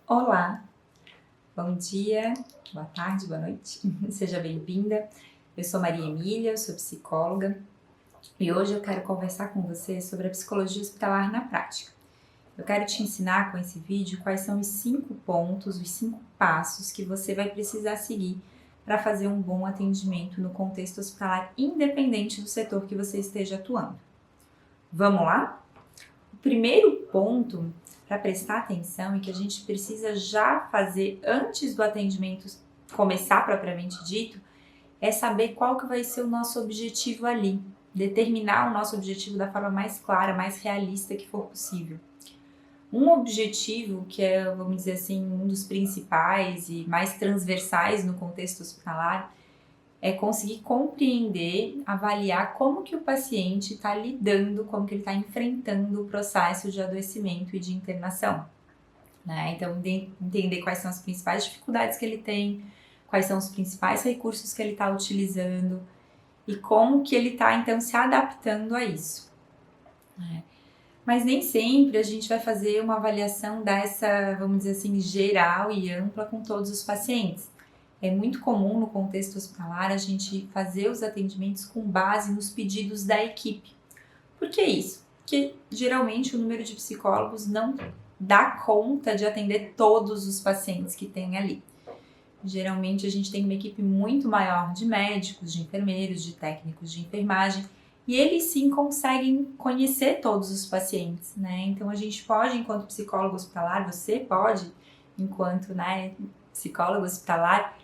Olá, bom dia, boa tarde, boa noite, seja bem-vinda. Eu sou Maria Emília, eu sou psicóloga e hoje eu quero conversar com você sobre a psicologia hospitalar na prática. Eu quero te ensinar com esse vídeo quais são os 5 pontos, os 5 passos que você vai precisar seguir para fazer um bom atendimento no contexto hospitalar, independente do setor que você esteja atuando. Vamos lá? O primeiro ponto para prestar atenção e que a gente precisa já fazer antes do atendimento começar propriamente dito, é saber qual que vai ser o nosso objetivo ali, determinar o nosso objetivo da forma mais clara, mais realista que for possível. Um objetivo que é, vamos dizer assim, um dos principais e mais transversais no contexto hospitalar é conseguir compreender, avaliar como que o paciente está lidando, como que ele está enfrentando o processo de adoecimento e de internação, né? Então, entender quais são as principais dificuldades que ele tem, quais são os principais recursos que ele está utilizando e como que ele está, então, se adaptando a isso, né? Mas nem sempre a gente vai fazer uma avaliação dessa, vamos dizer assim, geral e ampla com todos os pacientes. É muito comum no contexto hospitalar a gente fazer os atendimentos com base nos pedidos da equipe. Por que isso? Porque geralmente o número de psicólogos não dá conta de atender todos os pacientes que tem ali. Geralmente a gente tem uma equipe muito maior de médicos, de enfermeiros, de técnicos de enfermagem, e eles sim conseguem conhecer todos os pacientes, né? Então a gente pode, enquanto psicólogo hospitalar, você pode, enquanto psicólogo hospitalar,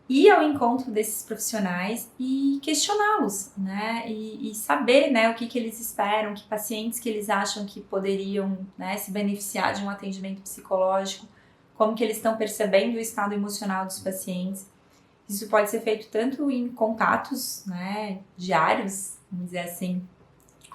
ir ao encontro desses profissionais e questioná-los, né? E saber, né, o que eles esperam, que pacientes que eles acham que poderiam, né, se beneficiar de um atendimento psicológico, como que eles estão percebendo o estado emocional dos pacientes. Isso pode ser feito tanto em contatos, né, diários, vamos dizer assim,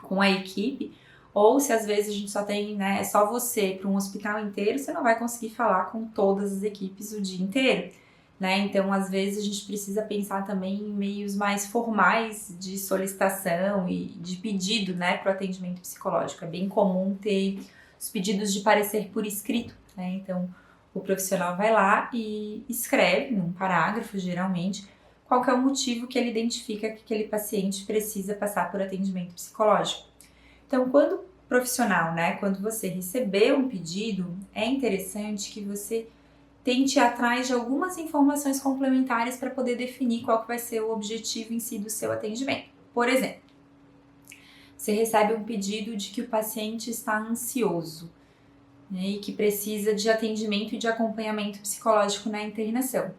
com a equipe, ou se às vezes a gente só tem, né, só você para um hospital inteiro, você não vai conseguir falar com todas as equipes o dia inteiro, né? Então, às vezes a gente precisa pensar também em meios mais formais de solicitação e de pedido, né, para o atendimento psicológico. É bem comum ter os pedidos de parecer por escrito, né? Então, o profissional vai lá e escreve num parágrafo, geralmente, qual que é o motivo que ele identifica que aquele paciente precisa passar por atendimento psicológico. Então, quando profissional, né, quando você receber um pedido, é interessante que você tente ir atrás de algumas informações complementares para poder definir qual que vai ser o objetivo em si do seu atendimento. Por exemplo, você recebe um pedido de que o paciente está ansioso, né, e que precisa de atendimento e de acompanhamento psicológico na internação.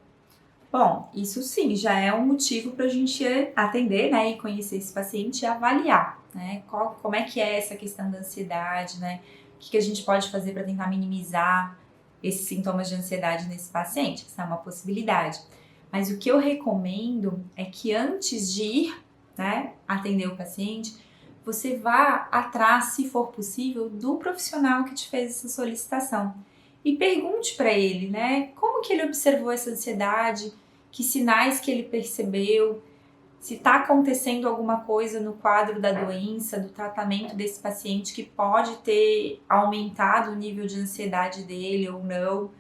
Bom, isso sim já é um motivo para a gente atender, né, e conhecer esse paciente e avaliar, né, como é que é essa questão da ansiedade, né, o que a gente pode fazer para tentar minimizar esses sintomas de ansiedade nesse paciente. Essa é uma possibilidade. Mas o que eu recomendo é que antes de ir, né, atender o paciente, você vá atrás, se for possível, do profissional que te fez essa solicitação. E pergunte para ele, né, como que ele observou essa ansiedade, que sinais que ele percebeu, se está acontecendo alguma coisa no quadro da doença, do tratamento desse paciente que pode ter aumentado o nível de ansiedade dele ou não,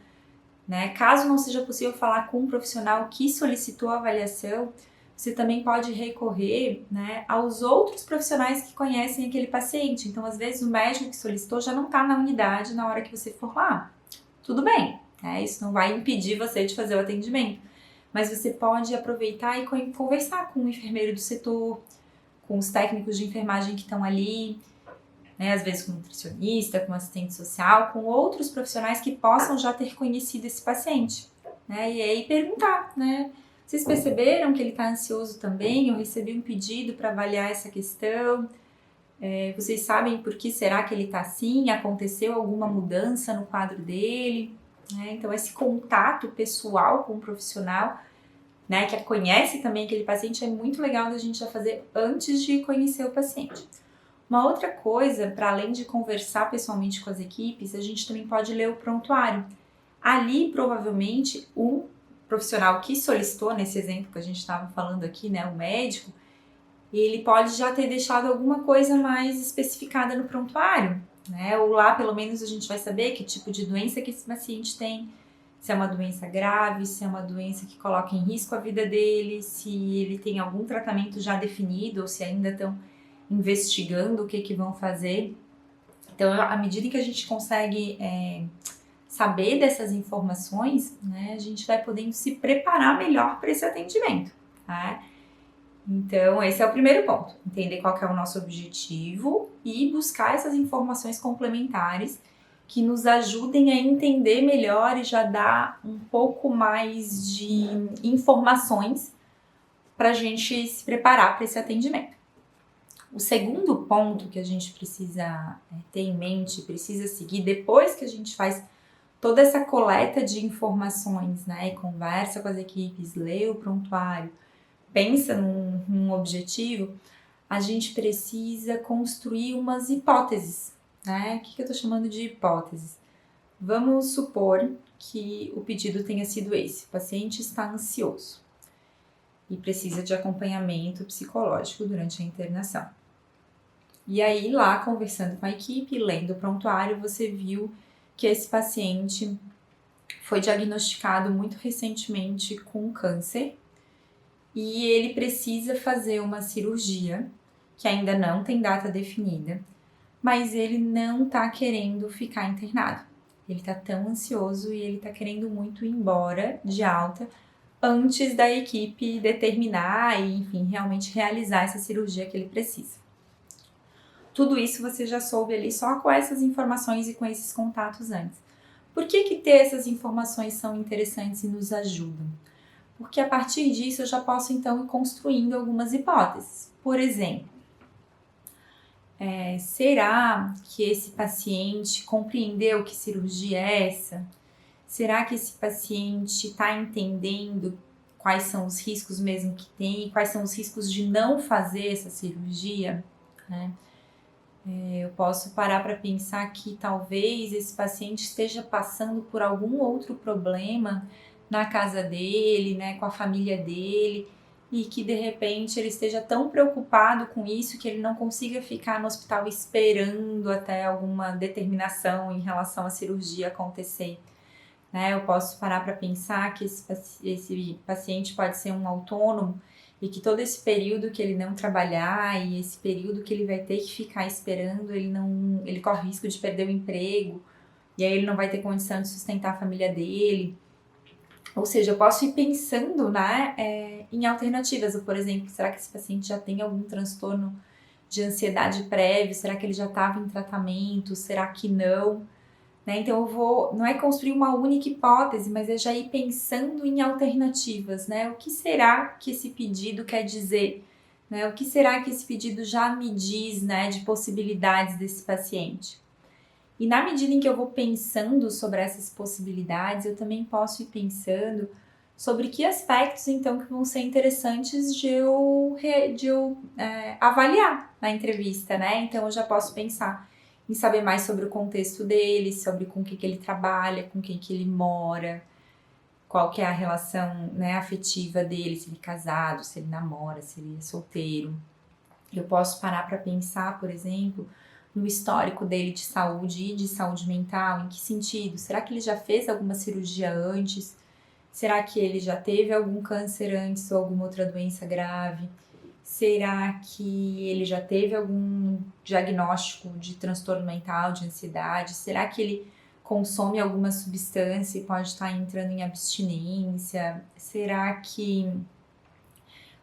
né? Caso não seja possível falar com um profissional que solicitou a avaliação, você também pode recorrer, né, aos outros profissionais que conhecem aquele paciente. Então, às vezes, o médico que solicitou já não está na unidade na hora que você for lá. Tudo bem, né? Isso não vai impedir você de fazer o atendimento. Mas você pode aproveitar e conversar com o enfermeiro do setor, com os técnicos de enfermagem que estão ali, né, às vezes com nutricionista, com assistente social, com outros profissionais que possam já ter conhecido esse paciente, né? E aí perguntar, né? Vocês perceberam que ele está ansioso também? Eu recebi um pedido para avaliar essa questão. Vocês sabem por que será que ele está assim? Aconteceu alguma mudança no quadro dele? Né? Então, esse contato pessoal com o profissional, né, que conhece também aquele paciente, é muito legal da gente já fazer antes de conhecer o paciente. Uma outra coisa, para além de conversar pessoalmente com as equipes, a gente também pode ler o prontuário. Ali, provavelmente, o profissional que solicitou, nesse exemplo que a gente estava falando aqui, né, o médico, ele pode já ter deixado alguma coisa mais especificada no prontuário. né? Ou lá, pelo menos, a gente vai saber que tipo de doença que esse paciente tem, se é uma doença grave, se é uma doença que coloca em risco a vida dele, se ele tem algum tratamento já definido ou se ainda estão investigando o que vão fazer. Então, à medida que a gente consegue saber dessas informações, né, a gente vai podendo se preparar melhor para esse atendimento, tá? Então, esse é o primeiro ponto, entender qual que é o nosso objetivo e buscar essas informações complementares que nos ajudem a entender melhor e já dar um pouco mais de informações para a gente se preparar para esse atendimento. O segundo ponto que a gente precisa ter em mente, precisa seguir depois que a gente faz toda essa coleta de informações, né, conversa com as equipes, lê o prontuário, pensa num objetivo, a gente precisa construir umas hipóteses, né? O que eu tô chamando de hipóteses? Vamos supor que o pedido tenha sido esse: o paciente está ansioso e precisa de acompanhamento psicológico durante a internação. E aí, lá, conversando com a equipe, lendo o prontuário, você viu que esse paciente foi diagnosticado muito recentemente com câncer e ele precisa fazer uma cirurgia que ainda não tem data definida, mas ele não tá querendo ficar internado. Ele tá tão ansioso e ele tá querendo muito ir embora de alta antes da equipe determinar e, enfim, realmente realizar essa cirurgia que ele precisa. Tudo isso você já soube ali só com essas informações e com esses contatos antes. Por que ter essas informações são interessantes e nos ajudam? Porque a partir disso eu já posso então ir construindo algumas hipóteses. Por exemplo, será que esse paciente compreendeu que cirurgia é essa? Será que esse paciente está entendendo quais são os riscos mesmo que tem? Quais são os riscos de não fazer essa cirurgia? Né? Eu posso parar para pensar que talvez esse paciente esteja passando por algum outro problema na casa dele, né, com a família dele, e que de repente ele esteja tão preocupado com isso que ele não consiga ficar no hospital esperando até alguma determinação em relação à cirurgia acontecer. Né? Eu posso parar para pensar que esse paciente pode ser um autônomo e que todo esse período que ele não trabalhar e esse período que ele vai ter que ficar esperando, ele corre risco de perder o emprego e aí ele não vai ter condição de sustentar a família dele. Ou seja, eu posso ir pensando, né, em alternativas. Ou, por exemplo, será que esse paciente já tem algum transtorno de ansiedade prévio? Será que ele já estava em tratamento? Será que não? Né? Então eu vou, não é construir uma única hipótese, mas é já ir pensando em alternativas, né? O que será que esse pedido quer dizer? Né? O que será que esse pedido já me diz, né, de possibilidades desse paciente? E na medida em que eu vou pensando sobre essas possibilidades, eu também posso ir pensando sobre que aspectos, então, que vão ser interessantes de eu avaliar na entrevista, né? Então, eu já posso pensar em saber mais sobre o contexto dele, sobre com que ele trabalha, com quem que ele mora, qual que é a relação, né, afetiva dele, se ele é casado, se ele namora, se ele é solteiro. Eu posso parar para pensar, por exemplo, no histórico dele de saúde e de saúde mental, em que sentido? Será que ele já fez alguma cirurgia antes? Será que ele já teve algum câncer antes ou alguma outra doença grave? Será que ele já teve algum diagnóstico de transtorno mental, de ansiedade? Será que ele consome alguma substância e pode estar entrando em abstinência?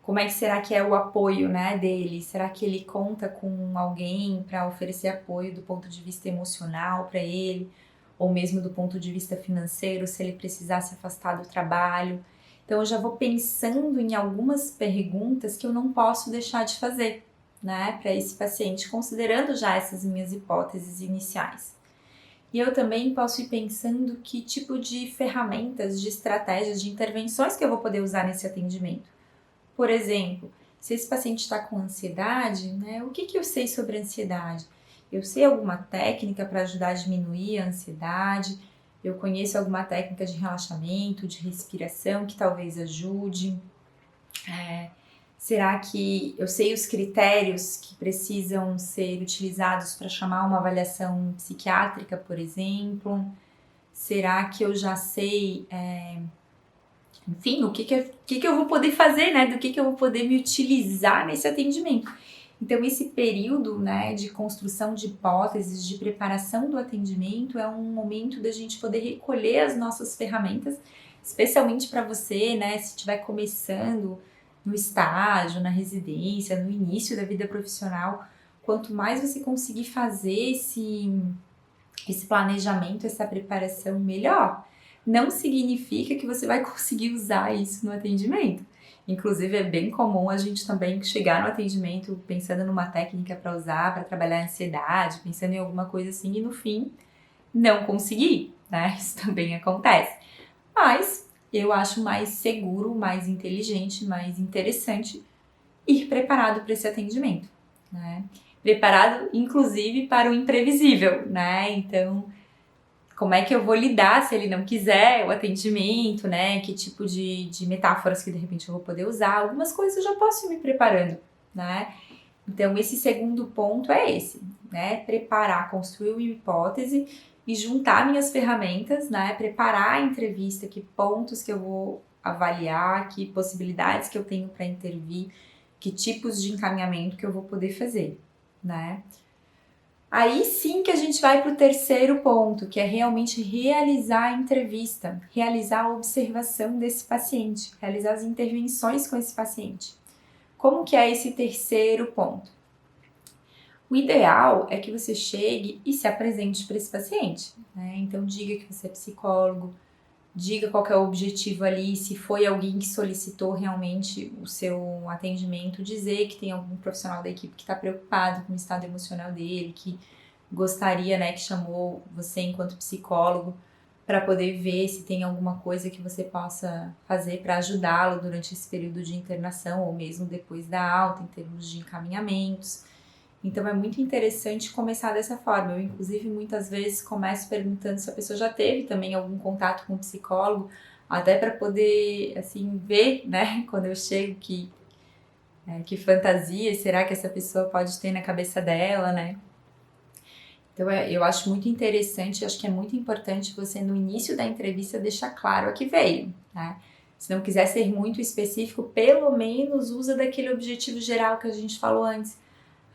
Como é que será que é o apoio, né, dele? Será que ele conta com alguém para oferecer apoio do ponto de vista emocional para ele? Ou mesmo do ponto de vista financeiro, se ele precisar se afastar do trabalho? Então eu já vou pensando em algumas perguntas que eu não posso deixar de fazer, né, para esse paciente, considerando já essas minhas hipóteses iniciais. E eu também posso ir pensando que tipo de ferramentas, de estratégias, de intervenções que eu vou poder usar nesse atendimento. Por exemplo, se esse paciente está com ansiedade, né, o que eu sei sobre ansiedade? Eu sei alguma técnica para ajudar a diminuir a ansiedade? Eu conheço alguma técnica de relaxamento, de respiração que talvez ajude? Será que eu sei os critérios que precisam ser utilizados para chamar uma avaliação psiquiátrica, por exemplo? Será que eu já sei, enfim, o que eu vou poder fazer, né? Do que eu vou poder me utilizar nesse atendimento? Então, esse período, né, de construção de hipóteses, de preparação do atendimento, é um momento da gente poder recolher as nossas ferramentas, especialmente para você, né, se estiver começando no estágio, na residência, no início da vida profissional. Quanto mais você conseguir fazer esse planejamento, essa preparação, melhor. Não significa que você vai conseguir usar isso no atendimento. Inclusive, é bem comum a gente também chegar no atendimento pensando numa técnica para usar, para trabalhar a ansiedade, pensando em alguma coisa assim e no fim não conseguir, né? Isso também acontece. Mas eu acho mais seguro, mais inteligente, mais interessante ir preparado para esse atendimento, né? Preparado, inclusive, para o imprevisível, né? Então, como é que eu vou lidar se ele não quiser o atendimento, né? Que tipo de metáforas que de repente eu vou poder usar. Algumas coisas eu já posso ir me preparando, né? Então, esse segundo ponto é esse, né? Preparar, construir uma hipótese e juntar minhas ferramentas, né? Preparar a entrevista, que pontos que eu vou avaliar, que possibilidades que eu tenho para intervir, que tipos de encaminhamento que eu vou poder fazer, né? Aí sim que a gente vai para o terceiro ponto, que é realmente realizar a entrevista, realizar a observação desse paciente, realizar as intervenções com esse paciente. Como que é esse terceiro ponto? O ideal é que você chegue e se apresente para esse paciente, né? Então diga que você é psicólogo, diga qual que é o objetivo ali, se foi alguém que solicitou realmente o seu atendimento, dizer que tem algum profissional da equipe que está preocupado com o estado emocional dele, que gostaria, né, que chamou você enquanto psicólogo para poder ver se tem alguma coisa que você possa fazer para ajudá-lo durante esse período de internação ou mesmo depois da alta, em termos de encaminhamentos. Então é muito interessante começar dessa forma. Eu, inclusive, muitas vezes começo perguntando se a pessoa já teve também algum contato com o psicólogo, até para poder, assim, ver, né, quando eu chego, que fantasias será que essa pessoa pode ter na cabeça dela, né? Então eu acho muito interessante, acho que é muito importante você no início da entrevista deixar claro a que veio, né? Se não quiser ser muito específico, pelo menos usa daquele objetivo geral que a gente falou antes.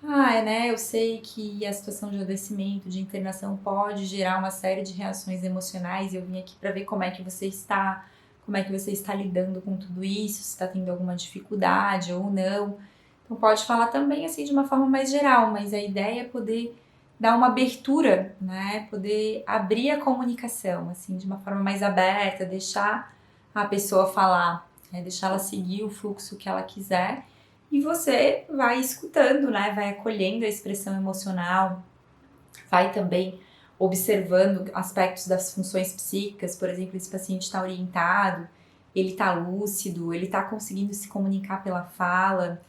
Né, eu sei que a situação de adoecimento, de internação pode gerar uma série de reações emocionais e eu vim aqui para ver como é que você está, como é que você está lidando com tudo isso, se está tendo alguma dificuldade ou não. Então pode falar também assim de uma forma mais geral, mas a ideia é poder dar uma abertura, né, poder abrir a comunicação, assim, de uma forma mais aberta, deixar a pessoa falar, né, deixar ela seguir o fluxo que ela quiser. E você vai escutando, né? Vai acolhendo a expressão emocional, vai também observando aspectos das funções psíquicas. Por exemplo, esse paciente está orientado, ele está lúcido, ele está conseguindo se comunicar pela fala,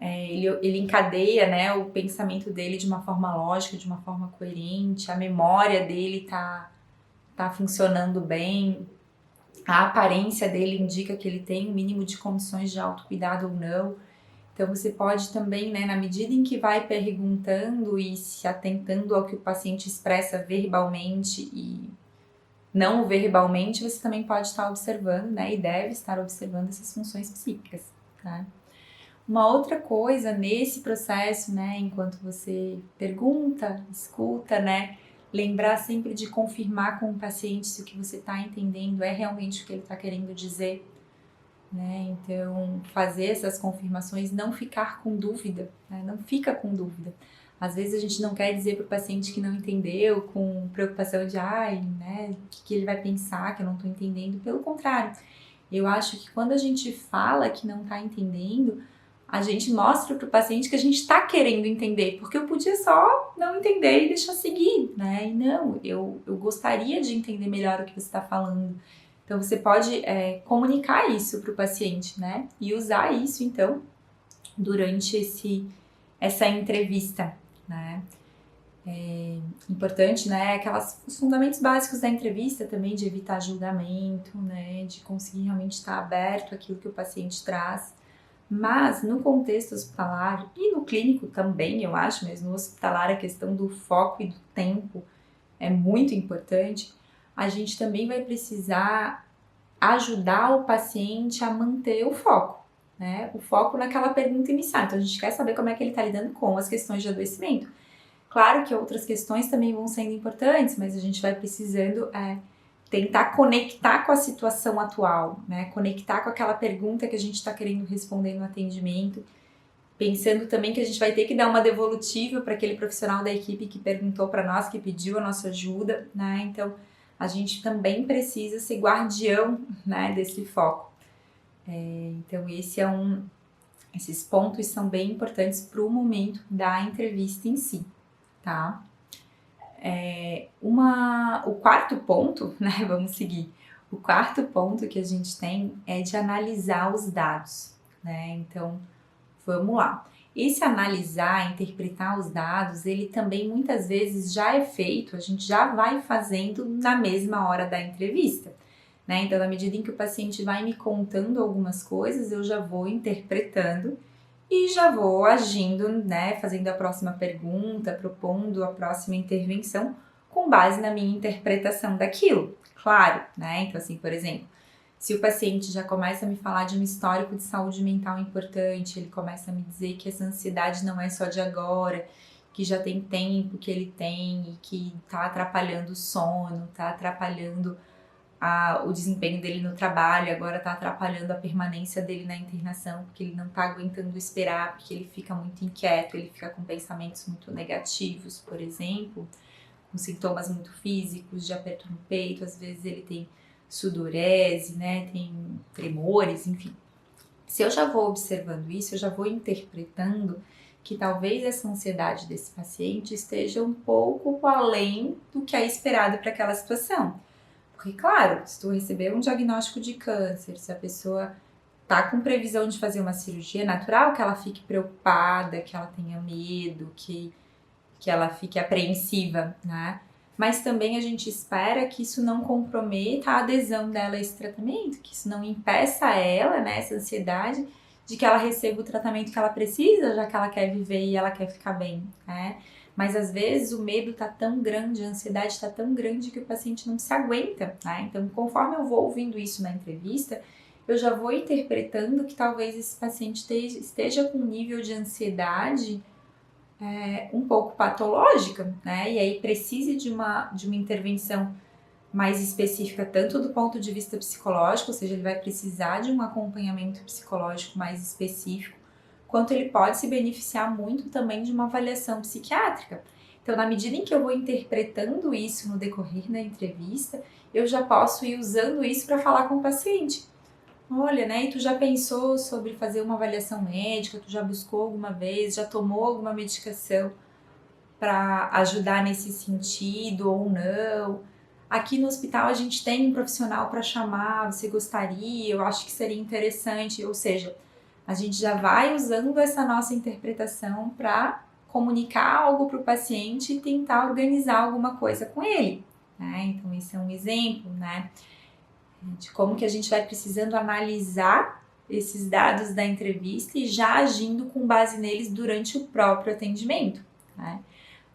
ele encadeia, né, o pensamento dele de uma forma lógica, de uma forma coerente, a memória dele tá funcionando bem, a aparência dele indica que ele tem um mínimo de condições de autocuidado ou não. Então, você pode também, né, na medida em que vai perguntando e se atentando ao que o paciente expressa verbalmente e não verbalmente, você também pode estar observando, né, e deve estar observando essas funções psíquicas, tá? Uma outra coisa nesse processo, né, enquanto você pergunta, escuta, né, lembrar sempre de confirmar com o paciente se o que você está entendendo é realmente o que ele está querendo dizer, né? Então, fazer essas confirmações, não ficar com dúvida, né? Não fica com dúvida. Às vezes a gente não quer dizer para o paciente que não entendeu, com preocupação de, né, o que ele vai pensar, que eu não estou entendendo. Pelo contrário, eu acho que quando a gente fala que não está entendendo, a gente mostra para o paciente que a gente está querendo entender, porque eu podia só não entender e deixar seguir, né? E não, eu gostaria de entender melhor o que você está falando. Então, você pode comunicar isso para o paciente, né? E usar isso, então, durante essa entrevista, né? Importante, né? Os fundamentos básicos da entrevista também, de evitar julgamento, né? De conseguir realmente estar aberto àquilo que o paciente traz, Mas no contexto hospitalar e no clínico também, eu acho, mas no hospitalar a questão do foco e do tempo é muito importante. A gente também vai precisar ajudar o paciente a manter o foco, né? O foco naquela pergunta inicial. Então a gente quer saber como é que ele está lidando com as questões de adoecimento. Claro que outras questões também vão sendo importantes, mas a gente vai precisando tentar conectar com a situação atual, né? Conectar com aquela pergunta que a gente está querendo responder no atendimento, pensando também que a gente vai ter que dar uma devolutiva para aquele profissional da equipe que perguntou para nós, que pediu a nossa ajuda, né? Então, a gente também precisa ser guardião, né, desse foco. Então, esses pontos são bem importantes para o momento da entrevista em si, tá? O quarto ponto, né, vamos seguir. O quarto ponto que a gente tem é de analisar os dados, né? Então, vamos lá. Esse analisar, interpretar os dados, ele também muitas vezes já é feito, a gente já vai fazendo na mesma hora da entrevista, né? Então, na medida em que o paciente vai me contando algumas coisas, eu já vou interpretando e já vou agindo, né? Fazendo a próxima pergunta, propondo a próxima intervenção com base na minha interpretação daquilo, claro, né? Então, assim, por exemplo, se o paciente já começa a me falar de um histórico de saúde mental importante, ele começa a me dizer que essa ansiedade não é só de agora, que já tem tempo que ele tem e que tá atrapalhando o sono, tá atrapalhando o desempenho dele no trabalho, agora tá atrapalhando a permanência dele na internação, porque ele não tá aguentando esperar, porque ele fica muito inquieto, ele fica com pensamentos muito negativos, por exemplo, com sintomas muito físicos, de aperto no peito, às vezes ele tem sudorese, né, tem tremores, enfim. Se eu já vou observando isso, eu já vou interpretando que talvez essa ansiedade desse paciente esteja um pouco além do que é esperado para aquela situação. Porque, claro, se tu receber um diagnóstico de câncer, se a pessoa tá com previsão de fazer uma cirurgia, é natural que ela fique preocupada, que ela tenha medo, que ela fique apreensiva, né? Mas também a gente espera que isso não comprometa a adesão dela a esse tratamento, que isso não impeça ela, né, essa ansiedade, de que ela receba o tratamento que ela precisa, já que ela quer viver e ela quer ficar bem, né? Mas às vezes o medo tá tão grande, a ansiedade tá tão grande que o paciente não se aguenta, né? Então, conforme eu vou ouvindo isso na entrevista, eu já vou interpretando que talvez esse paciente esteja com um nível de ansiedade um pouco patológica, né? E aí precise de uma intervenção mais específica, tanto do ponto de vista psicológico, ou seja, ele vai precisar de um acompanhamento psicológico mais específico, quanto ele pode se beneficiar muito também de uma avaliação psiquiátrica. Então, na medida em que eu vou interpretando isso no decorrer da entrevista, eu já posso ir usando isso para falar com o paciente. Olha, né, e tu já pensou sobre fazer uma avaliação médica? Tu já buscou alguma vez? Já tomou alguma medicação para ajudar nesse sentido ou não? Aqui no hospital a gente tem um profissional para chamar, você gostaria? Eu acho que seria interessante. Ou seja, a gente já vai usando essa nossa interpretação para comunicar algo para o paciente e tentar organizar alguma coisa com ele, né? Então, esse é um exemplo, né, de como que a gente vai precisando analisar esses dados da entrevista e já agindo com base neles durante o próprio atendimento, né?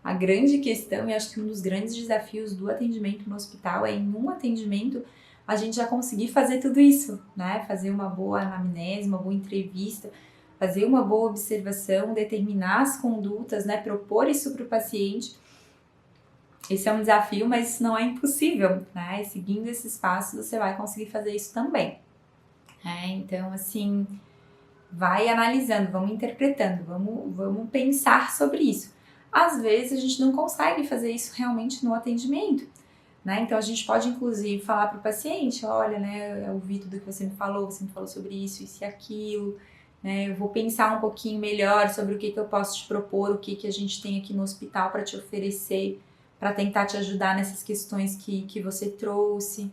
A grande questão, e acho que um dos grandes desafios do atendimento no hospital é em um atendimento a gente já conseguir fazer tudo isso, né? Fazer uma boa anamnese, uma boa entrevista, fazer uma boa observação, determinar as condutas, né? Propor isso para o paciente. Esse é um desafio, mas isso não é impossível, né? E seguindo esses passos, você vai conseguir fazer isso também. Então, assim, vai analisando, vamos interpretando, vamos pensar sobre isso. Às vezes, a gente não consegue fazer isso realmente no atendimento, né? Então, a gente pode, inclusive, falar para o paciente, olha, né, eu ouvi tudo que você me falou sobre isso e aquilo, né? Eu vou pensar um pouquinho melhor sobre o que eu posso te propor, o que a gente tem aqui no hospital para te oferecer, para tentar te ajudar nessas questões que você trouxe.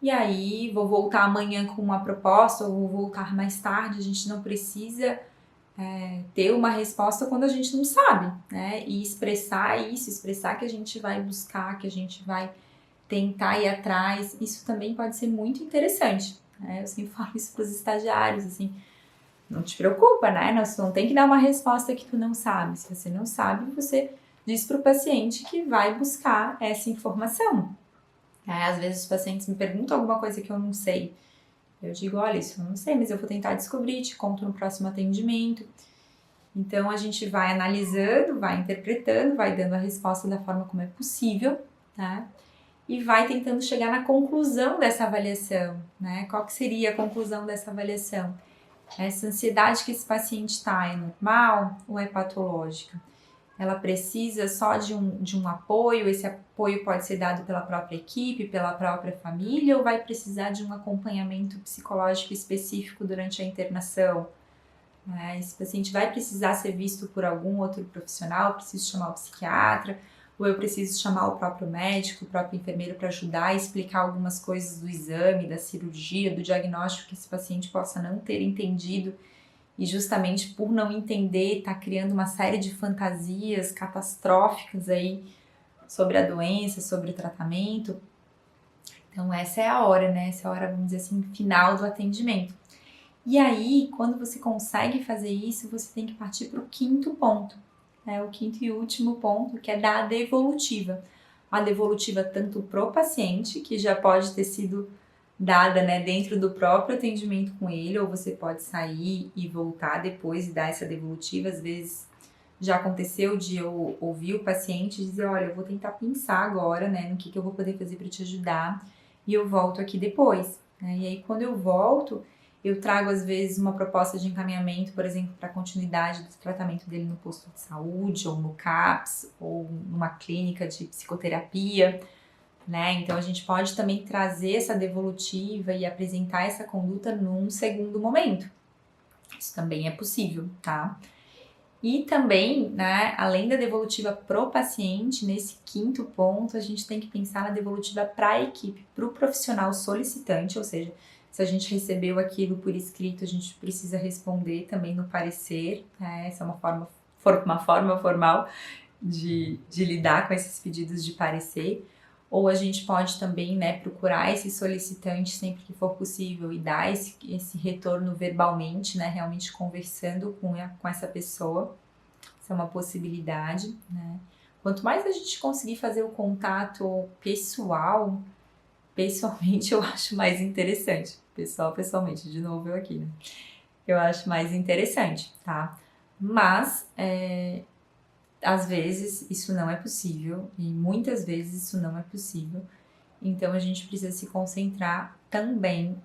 E aí, vou voltar amanhã com uma proposta, ou vou voltar mais tarde. A gente não precisa ter uma resposta quando a gente não sabe, né? E expressar isso, expressar que a gente vai buscar, que a gente vai tentar ir atrás, isso também pode ser muito interessante, né? Eu sempre falo isso para os estagiários, assim, não te preocupa, né? Não tem que dar uma resposta que tu não sabe. Se você não sabe, você diz para o paciente que vai buscar essa informação. Às vezes os pacientes me perguntam alguma coisa que eu não sei. Eu digo, olha, isso eu não sei, mas eu vou tentar descobrir, te conto no próximo atendimento. Então, a gente vai analisando, vai interpretando, vai dando a resposta da forma como é possível, tá? E vai tentando chegar na conclusão dessa avaliação, né? Qual que seria a conclusão dessa avaliação? Essa ansiedade que esse paciente está é normal ou é patológica? Ela precisa só de um apoio, esse apoio pode ser dado pela própria equipe, pela própria família, ou vai precisar de um acompanhamento psicológico específico durante a internação? Esse paciente vai precisar ser visto por algum outro profissional, preciso chamar o psiquiatra, ou eu preciso chamar o próprio médico, o próprio enfermeiro para ajudar a explicar algumas coisas do exame, da cirurgia, do diagnóstico que esse paciente possa não ter entendido e justamente por não entender está criando uma série de fantasias catastróficas aí sobre a doença, sobre o tratamento. Então essa é a hora, né? Essa é a hora, vamos dizer assim, final do atendimento. E aí, quando você consegue fazer isso, você tem que partir para o quinto ponto, né? O quinto e último ponto, que é dar a devolutiva. A devolutiva tanto pro paciente, que já pode ter sido dada, né, dentro do próprio atendimento com ele, ou você pode sair e voltar depois e dar essa devolutiva. Às vezes já aconteceu de eu ouvir o paciente e dizer, olha, eu vou tentar pensar agora, né, no que eu vou poder fazer para te ajudar e eu volto aqui depois, né? E aí quando eu volto, eu trago às vezes uma proposta de encaminhamento, por exemplo, para continuidade do tratamento dele no posto de saúde, ou no CAPS, ou numa clínica de psicoterapia, né? Então a gente pode também trazer essa devolutiva e apresentar essa conduta num segundo momento. Isso também é possível, tá? E também, né, além da devolutiva pro paciente, nesse quinto ponto, a gente tem que pensar na devolutiva para a equipe, para o profissional solicitante, ou seja, se a gente recebeu aquilo por escrito, a gente precisa responder também no parecer, né? Essa é uma forma formal de lidar com esses pedidos de parecer. Ou a gente pode também, né, procurar esse solicitante sempre que for possível e dar esse retorno verbalmente, né, realmente conversando com essa pessoa. Isso é uma possibilidade, né? Quanto mais a gente conseguir fazer o contato pessoalmente eu acho mais interessante. Pessoalmente, de novo eu aqui, né? Eu acho mais interessante, tá? Mas, às vezes isso não é possível e muitas vezes isso não é possível. Então a gente precisa se concentrar também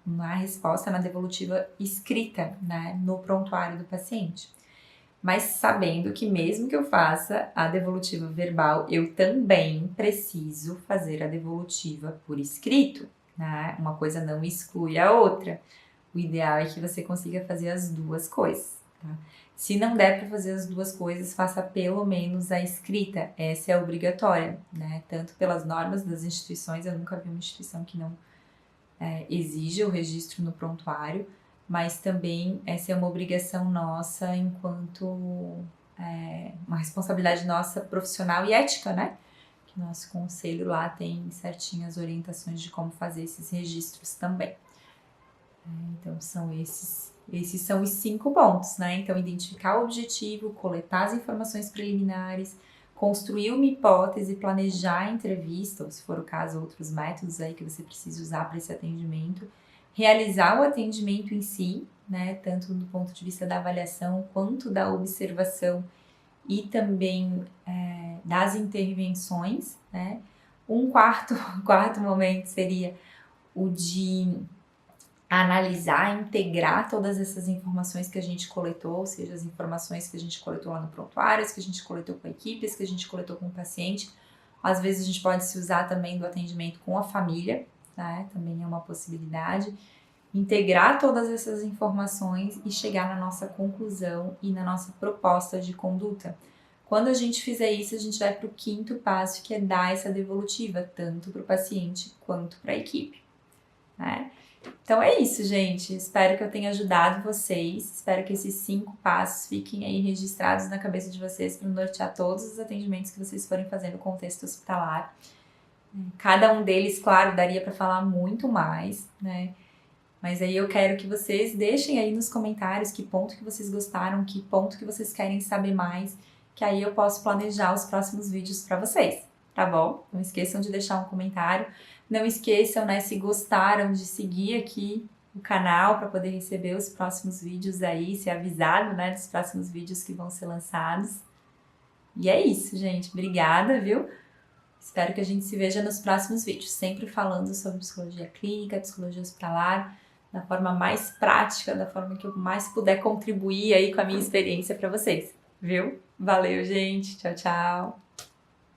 na resposta, na devolutiva escrita, né, no prontuário do paciente. Mas sabendo que mesmo que eu faça a devolutiva verbal, eu também preciso fazer a devolutiva por escrito, né? Uma coisa não exclui a outra. O ideal é que você consiga fazer as duas coisas, tá? Se não der para fazer as duas coisas, faça pelo menos a escrita. Essa é obrigatória, né? Tanto pelas normas das instituições, eu nunca vi uma instituição que não exija o registro no prontuário, mas também essa é uma obrigação nossa enquanto uma responsabilidade nossa profissional e ética, né? Que nosso conselho lá tem certinhas orientações de como fazer esses registros também. Então esses são os 5 pontos, né? Então identificar o objetivo, coletar as informações preliminares, construir uma hipótese, planejar a entrevista, ou se for o caso, outros métodos aí que você precisa usar para esse atendimento, realizar o atendimento em si, né, tanto do ponto de vista da avaliação quanto da observação e também das intervenções, né. Um quarto momento seria o de analisar, integrar todas essas informações que a gente coletou, ou seja, as informações que a gente coletou lá no prontuário, as que a gente coletou com a equipe, as que a gente coletou com o paciente. Às vezes a gente pode se usar também do atendimento com a família, né? Também é uma possibilidade. Integrar todas essas informações e chegar na nossa conclusão e na nossa proposta de conduta. Quando a gente fizer isso, a gente vai para o quinto passo, que é dar essa devolutiva, tanto para o paciente quanto para a equipe, né? Então é isso, gente. Espero que eu tenha ajudado vocês. Espero que esses 5 passos fiquem aí registrados na cabeça de vocês para nortear todos os atendimentos que vocês forem fazer no contexto hospitalar. Cada um deles, claro, daria para falar muito mais, né? Mas aí eu quero que vocês deixem aí nos comentários que ponto que vocês gostaram, que ponto que vocês querem saber mais, que aí eu posso planejar os próximos vídeos para vocês, tá bom? Não esqueçam de deixar um comentário. Não esqueçam, né, se gostaram, de seguir aqui o canal para poder receber os próximos vídeos aí, ser avisado, né, dos próximos vídeos que vão ser lançados. E é isso, gente. Obrigada, viu? Espero que a gente se veja nos próximos vídeos, sempre falando sobre psicologia clínica, psicologia hospitalar, da forma mais prática, da forma que eu mais puder contribuir aí com a minha experiência para vocês, viu? Valeu, gente. Tchau, tchau.